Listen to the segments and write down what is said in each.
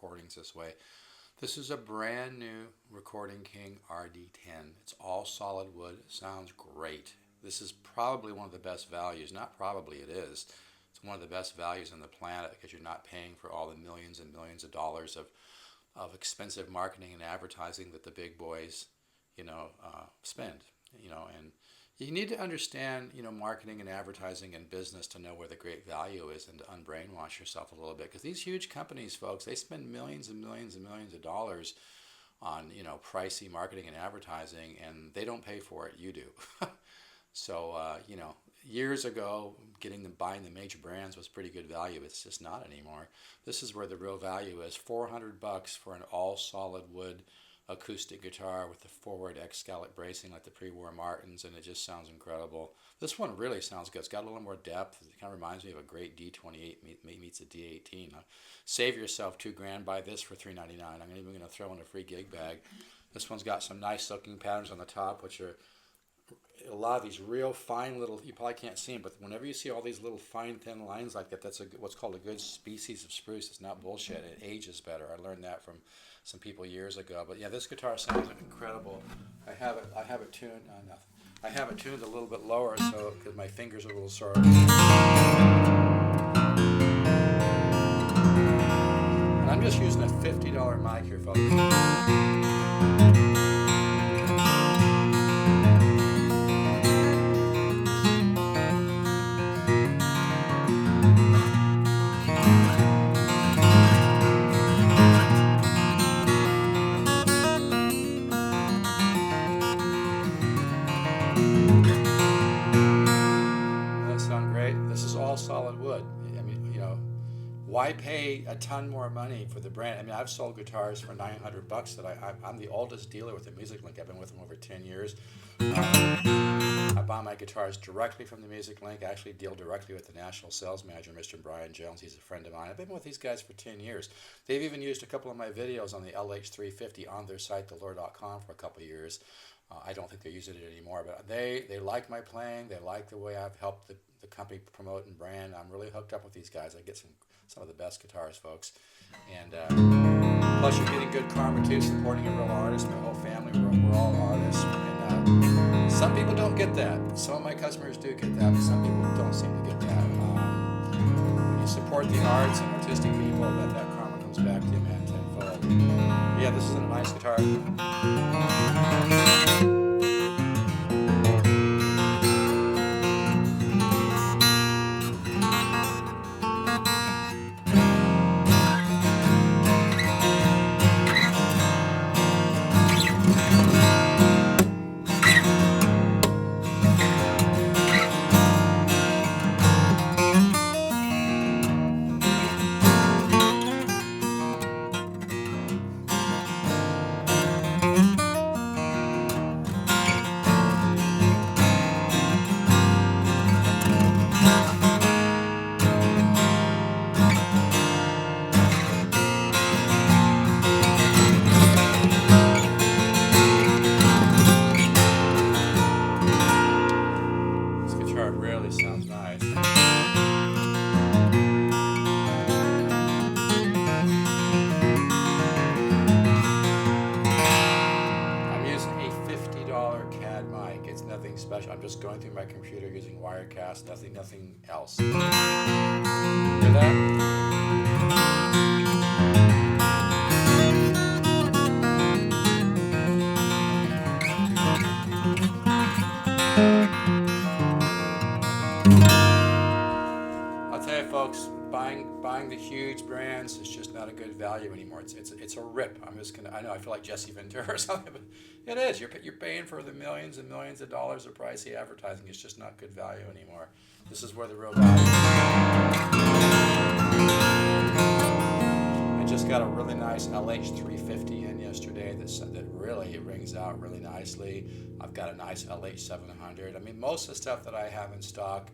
recordings this way. This is a brand new Recording King RD10. It's all solid wood. It sounds great. This is probably one of the best values. Not probably, it is. It's one of the best values on the planet because you're not paying for all the millions and millions of dollars of expensive marketing and advertising that the big boys, spend. And you need to understand, marketing and advertising and business to know where the great value is and to unbrainwash yourself a little bit. Because these huge companies, folks, they spend millions and millions and millions of dollars on, pricey marketing and advertising, and they don't pay for it. You do. So, years ago, buying the major brands was pretty good value. It's just not anymore. This is where the real value is. $400 for an all solid wood acoustic guitar with the forward X-scallop bracing like the pre-war Martins, and it just sounds incredible. This one really sounds good. It's got a little more depth. It kind of reminds me of a great D28 meets a D18. Save yourself $2,000. Buy this for $399. I'm even going to throw in a free gig bag. This one's got some nice looking patterns on the top, which are a lot of these real fine little, you probably can't see them, but whenever you see all these little fine thin lines like that, that's what's called a good species of spruce. It's not bullshit. It ages better. I learned that from some people years ago. But yeah, this guitar sounds incredible. I have it tuned. Nothing. I have it tuned a little bit lower, so because my fingers are a little sore. And I'm just using a $50 mic here, folks. This is all solid wood. I mean, why pay a ton more money for the brand? I mean, I've sold guitars for $900 that I'm the oldest dealer with the Music Link. I've been with them over 10 years. I buy my guitars directly from the Music Link. I actually deal directly with the national sales manager, Mr. Brian Jones. He's a friend of mine. I've been with these guys for 10 years. They've even used a couple of my videos on the LH350 on their site, thelure.com, for a couple of years. I don't think they're using it anymore, but they like my playing. They like the way I've helped the company promote and brand. I'm really hooked up with these guys. I get some of the best guitars, folks. And plus, you're getting good karma too, supporting a real artist. My whole family, we're all artists. And some people don't get that. Some of my customers do get that, but some people don't seem to get that. When you support the arts and artistic people, that karma comes back to you, man, tenfold. Yeah, this is a nice guitar. Really sounds nice. I'm using a $50 CAD mic. It's nothing special. I'm just going through my computer using Wirecast, nothing else. Hear that? Folks, buying the huge brands is just not a good value anymore. It's a rip. I feel like Jesse Ventura or something, but it is. You're paying for the millions and millions of dollars of pricey advertising. It's just not good value anymore. This is where the real value is. I just got a really nice LH350 in yesterday that really rings out really nicely. I've got a nice LH700. I mean, most of the stuff that I have in stock,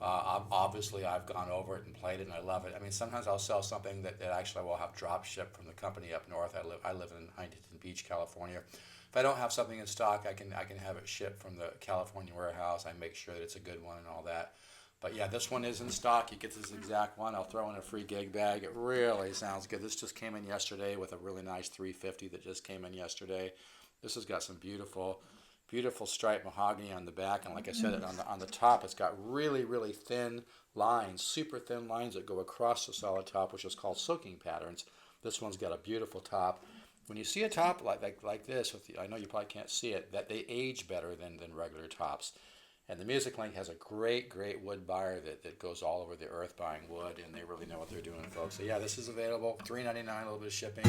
obviously I've gone over it and played it and I love it. I mean, sometimes I'll sell something that actually I will have drop shipped from the company up north. I live in Huntington Beach, California. If I don't have something in stock, I can have it shipped from the California warehouse. I make sure that it's a good one and all that. But yeah, this one is in stock. You get this exact one. I'll throw in a free gig bag. It really sounds good. This just came in yesterday with a really nice 350 that just came in yesterday. This has got some beautiful, beautiful striped mahogany on the back, and like I said, on the top, it's got really, really thin lines, super thin lines that go across the solid top, which is called soaking patterns. This one's got a beautiful top. When you see a top like this, I know you probably can't see it, that they age better than regular tops. And the Music Link has a great, great wood buyer that goes all over the earth buying wood, and they really know what they're doing, folks. So yeah, this is available, $3.99, a little bit of shipping.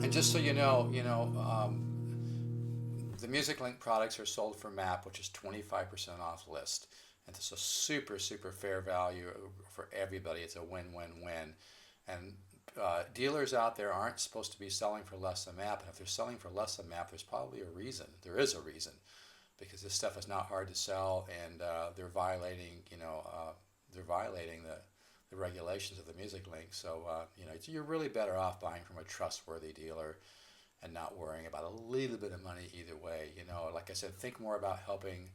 And just so the Music Link products are sold for MAP, which is 25% off list. And it's a super, super fair value for everybody. It's a win-win-win. And dealers out there aren't supposed to be selling for less than MAP. And if they're selling for less than MAP, there's probably a reason. There is a reason, because this stuff is not hard to sell, and they're violating, the regulations of the Music Link. So you're really better off buying from a trustworthy dealer and not worrying about a little bit of money either way. Like I said, think more about helping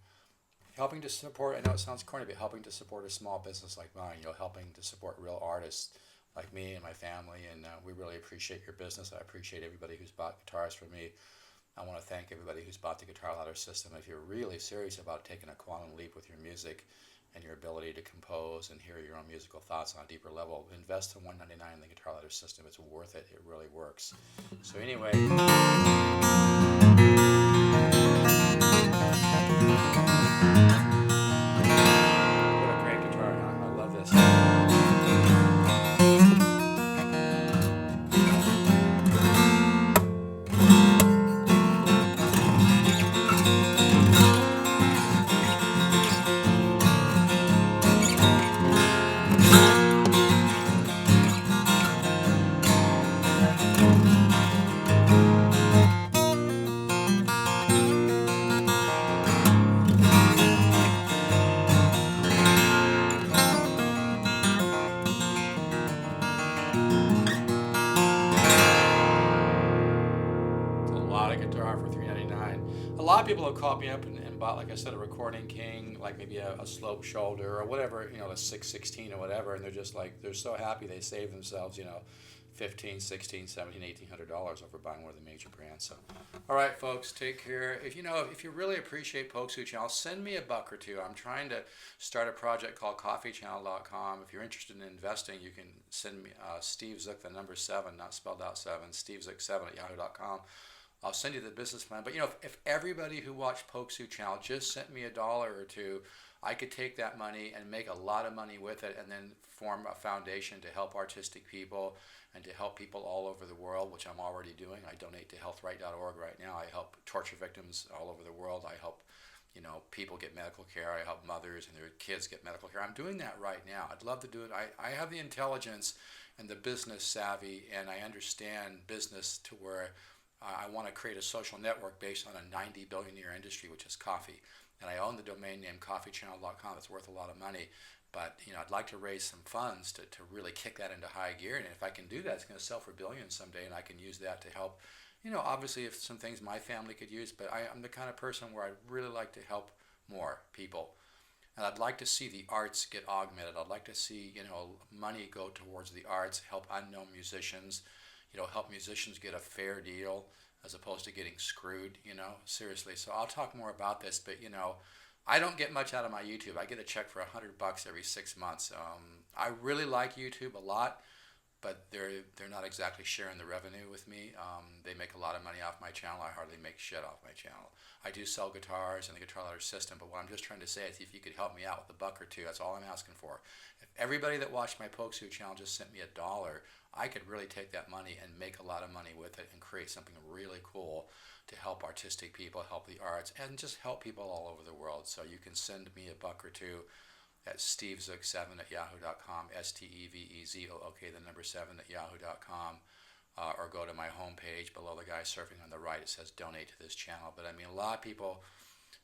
to support. I know it sounds corny, but helping to support a small business like mine. Helping to support real artists like me and my family, and we really appreciate your business. I appreciate everybody who's bought guitars from me. I want to thank everybody who's bought the Guitar Ladder system. If you're really serious about taking a quantum leap with your music and your ability to compose and hear your own musical thoughts on a deeper level, invest in $199 in the Guitar Ladder system. It's worth it. It really works. So anyway. What a great guitar, huh? I love this. For $3.99. A lot of people have called me up and bought, like I said, a Recording King, like maybe a slope shoulder or whatever, the 616 or whatever, and they're just like, they're so happy they saved themselves, $15, $16, $17, $1,800 over buying one of the major brands. So, all right, folks, take care. If you really appreciate polkzoo channel, send me a buck or two. I'm trying to start a project called coffeechannel.com. If you're interested in investing, you can send me Steve Zook, the number 7, not spelled out 7, Steve Zook 7 at yahoo.com. I'll send you the business plan. But if everybody who watched polkzoo channel just sent me $1 or $2, I could take that money and make a lot of money with it, and then form a foundation to help artistic people and to help people all over the world, which I'm already doing. I donate to healthright.org right now. I help torture victims all over the world. I help people get medical care. I help mothers and their kids get medical care. I'm doing that right now. I'd love to do it. I have the intelligence and the business savvy, and I understand business to where I want to create a social network based on a $90 billion industry, which is coffee. And I own the domain name coffeechannel.com. It's worth a lot of money. But I'd like to raise some funds to really kick that into high gear. And if I can do that, it's going to sell for billions someday, and I can use that to help. Obviously, if some things my family could use, but I'm the kind of person where I'd really like to help more people. And I'd like to see the arts get augmented. I'd like to see, money go towards the arts, help unknown musicians, help musicians get a fair deal as opposed to getting screwed, seriously. So I'll talk more about this, but, I don't get much out of my YouTube. I get a check for $100 every 6 months. I really like YouTube a lot, but they're not exactly sharing the revenue with me. They make a lot of money off my channel. I hardly make shit off my channel. I do sell guitars and the Guitar Ladder system, but what I'm just trying to say is if you could help me out with $1 or $2, that's all I'm asking for. If everybody that watched my polkzoo channel just sent me $1, I could really take that money and make a lot of money with it and create something really cool to help artistic people, help the arts, and just help people all over the world. So you can send me $1 or $2 at stevezook7 at yahoo.com, STEVEZOOK, the number 7 at yahoo.com, or go to my homepage below the guy surfing on the right. It says donate to this channel. But a lot of people,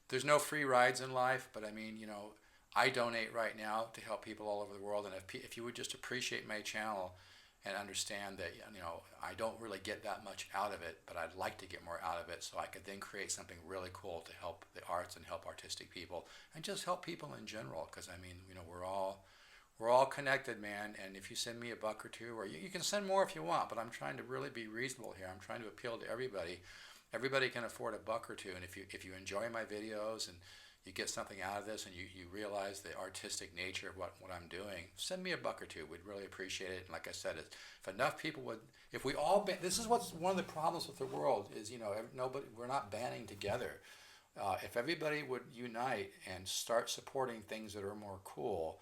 there's no free rides in life, but I donate right now to help people all over the world. And if you would just appreciate my channel and understand that, you know, I don't really get that much out of it, but I'd like to get more out of it so I could then create something really cool to help the arts and help artistic people and just help people in general. Because I mean, you know, we're all connected, man. And if you send me a buck or two, or you can send more if you want, but I'm trying to really be reasonable here. I'm trying to appeal to everybody. Everybody can afford a buck or two, and if you enjoy my videos and you get something out of this and you realize the artistic nature of what I'm doing, send me a buck or two. We'd really appreciate it. And like I said, if enough people would, if we all, this is what's one of the problems with the world is, you know, nobody, we're not banding together. If everybody would unite and start supporting things that are more cool,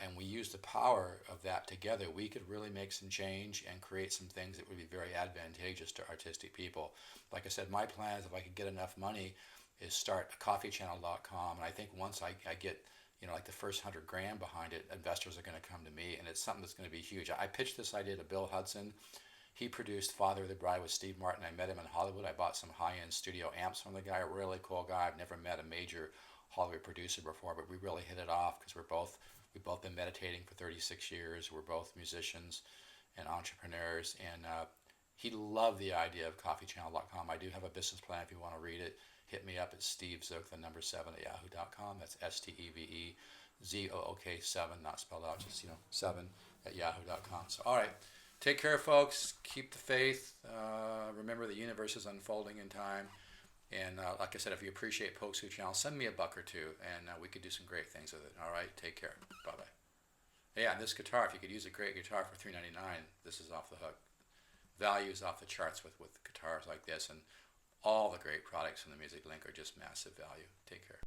and we use the power of that together, we could really make some change and create some things that would be very advantageous to artistic people. Like I said, my plan is if I could get enough money is start a coffeechannel.com, and I think once I get, you know, like the first 100 grand behind it, investors are going to come to me, and it's something that's going to be huge. I pitched this idea to Bill Hudson. He produced Father of the Bride with Steve Martin. I met him in Hollywood. I bought some high-end studio amps from the guy, a really cool guy. I've never met a major Hollywood producer before, but we really hit it off because we've both been meditating for 36 years. We're both musicians and entrepreneurs, and he loved the idea of coffeechannel.com. I do have a business plan if you want to read it. Hit me up at stevezook, the number 7 at yahoo.com. That's STEVEZOOK7, not spelled out, just, you know, 7 at yahoo.com. So, all right. Take care, folks. Keep the faith. Remember, the universe is unfolding in time. And like I said, if you appreciate polkzoo channel, send me a buck or two, and we could do some great things with it. All right? Take care. Bye-bye. Yeah, and this guitar, if you could use a great guitar for $3.99, this is off the hook. Value is off the charts with guitars like this, and all the great products in the music link are just massive value. Take care.